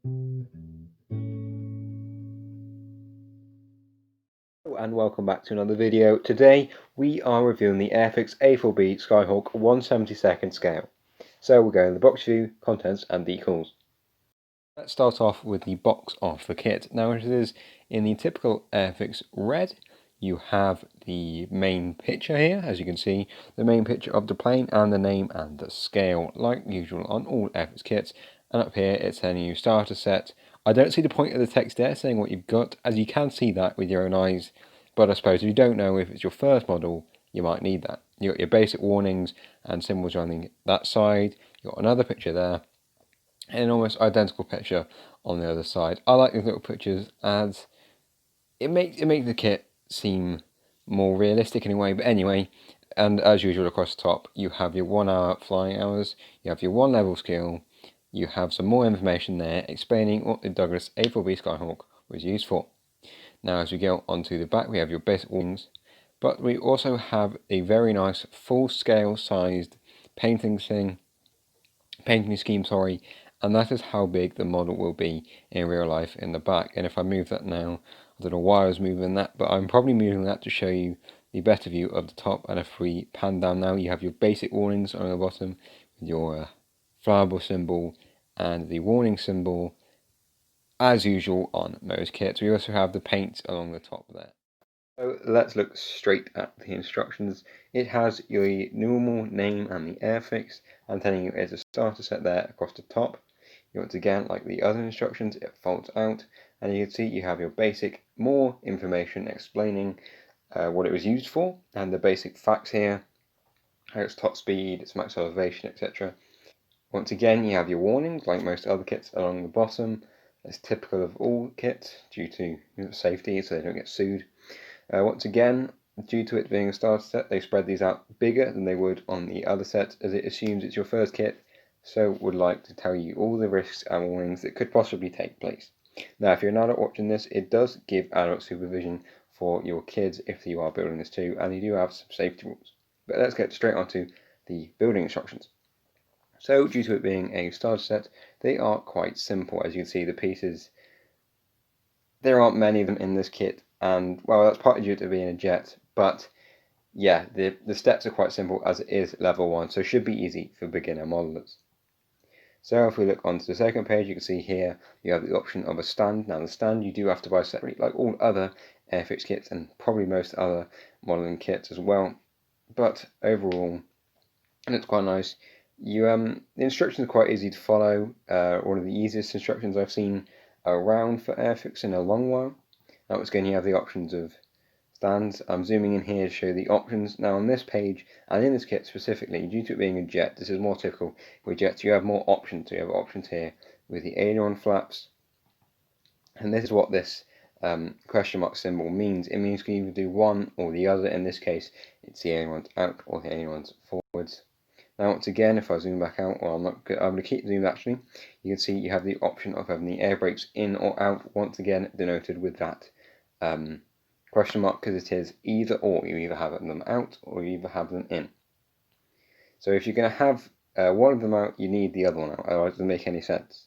And welcome back to another video. Today we are reviewing the Airfix A4-B Skyhawk 1/72 scale. So we'll go in the box view, contents and decals. Let's start off with the box of the kit. Now it is in the typical Airfix red. You have the main picture here, as you can see, the main picture of the plane and the name and the scale, like usual on all Airfix kits. And up here it's telling you starter set. I don't see the point of the text there saying what you've got, as you can see that with your own eyes, but I suppose if you don't know if it's your first model, you might need that. You've got your basic warnings and symbols running that side. You've got another picture there, and an almost identical picture on the other side. I like these little pictures as it makes the kit seem more realistic in a way. But anyway, and as usual across the top, you have your 1 hour flying hours, you have your 1 level skill, you have some more information there explaining what the Douglas A4-B Skyhawk was used for. Now as we go onto the back, we have your basic warnings, but we also have a very nice full scale sized painting scheme, and that is how big the model will be in real life in the back. And if I move that now, I don't know why I was moving that, but I'm probably moving that to show you the better view of the top. And if we pan down now, you have your basic warnings on the bottom with your flyable symbol and the warning symbol, as usual on most kits. We also have the paint along the top there. So let's look straight at the instructions. It has your normal name and the Airfix, and telling you it's a starter set there across the top. Once again, like the other instructions, it folds out, and you can see you have your basic, more information explaining what it was used for, and the basic facts here, how its top speed, its max elevation, etc. Once again, you have your warnings, like most other kits, along the bottom. It's typical of all kits due to safety, so they don't get sued. Once again, due to it being a starter set, they spread these out bigger than they would on the other set, as it assumes it's your first kit, so would like to tell you all the risks and warnings that could possibly take place. Now, if you're an adult watching this, it does give adult supervision for your kids if you are building this too, and you do have some safety rules. But let's get straight onto the building instructions. So, due to it being a starter set, they are quite simple. As you can see, the pieces, there aren't many of them in this kit, and well, that's partly due to being a jet, but yeah, the steps are quite simple as it is level 1, so it should be easy for beginner modelers. So if we look onto the second page, you can see here you have the option of a stand. Now the stand you do have to buy separately, like all other Airfix kits and probably most other modeling kits as well. But overall, it's quite nice. The instructions are quite easy to follow. One of the easiest instructions I've seen around for Airfix in a long while. Now once again, you have the options of stands. I'm zooming in here to show the options. Now on this page, and in this kit specifically, due to it being a jet, this is more typical with jets, you have more options. You have options here with the aileron flaps, and this is what this question mark symbol means. It means you can either do one or the other. In this case, it's the ailerons out or the ailerons forwards. Now once again, if I zoom back out, well, I'm going to keep zoomed actually, you can see you have the option of having the air brakes in or out, once again denoted with that question mark, because it is either or. You either have them out or you either have them in. So if you're going to have one of them out, you need the other one out, otherwise it doesn't make any sense.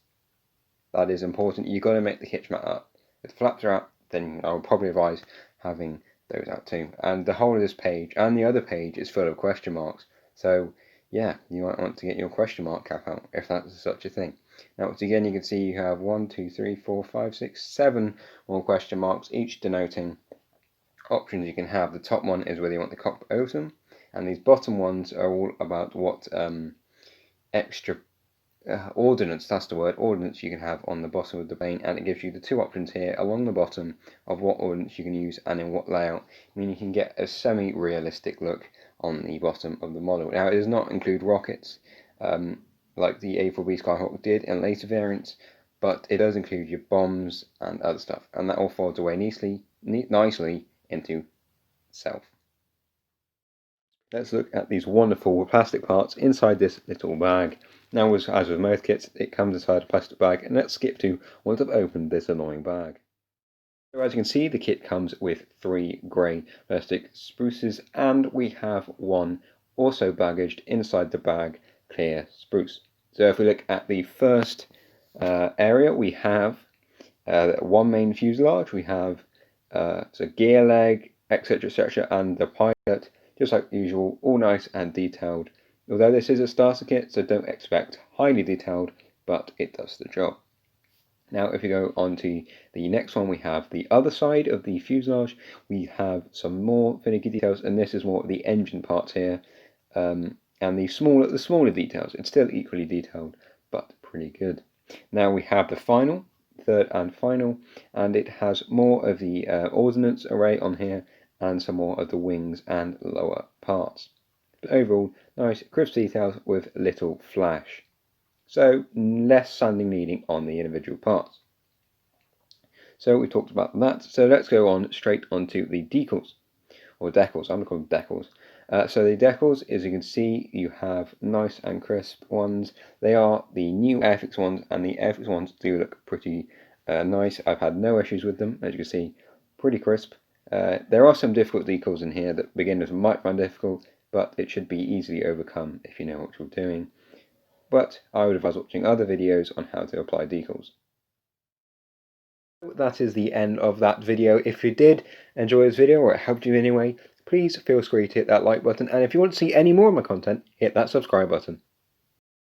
That is important. You've got to make the hitch mat up. If the flaps are out, then I would probably advise having those out too. And the whole of this page and the other page is full of question marks. So yeah, you might want to get your question mark cap out if that's such a thing. Now once again, you can see you have 1, 2, 3, 4, 5, 6, 7 more question marks, each denoting options you can have. The top one is whether you want the cockpit open, and these bottom ones are all about what extra ordnance, that's the word, ordnance you can have on the bottom of the plane, and it gives you the two options here along the bottom of what ordnance you can use and in what layout. I mean, you can get a semi-realistic look on the bottom of the model. Now, it does not include rockets, like the A4-B Skyhawk did in later variants, but it does include your bombs and other stuff, and that all folds away nicely into self. Let's look at these wonderful plastic parts inside this little bag. Now, as with most kits, it comes inside a plastic bag, and let's skip to once I've opened this annoying bag. So as you can see, the kit comes with 3 grey plastic spruces, and we have one also baggaged inside the bag, clear spruce. So if we look at the first area, we have one main fuselage, we have so gear leg, etc., and the pilot, just like usual, all nice and detailed. Although this is a starter kit, so don't expect highly detailed, but it does the job. Now, if you go on to the next one, we have the other side of the fuselage. We have some more finicky details, and this is more the engine parts here, and the smaller details. It's still equally detailed, but pretty good. Now we have the third and final, and it has more of the ordnance array on here, and some more of the wings and lower parts. But overall, nice crisp details with little flash. So less sanding needing on the individual parts. So we talked about that. So let's go on straight onto the decals, or decals. I'm going to call them decals. So the decals, as you can see, you have nice and crisp ones. They are the new Airfix ones, and the Airfix ones do look pretty nice. I've had no issues with them, as you can see, pretty crisp. There are some difficult decals in here that beginners might find difficult, but it should be easily overcome if you know what you're doing. But I would advise watching other videos on how to apply decals. That is the end of that video. If you did enjoy this video, or it helped you in any way, please feel free to hit that like button, and if you want to see any more of my content, hit that subscribe button.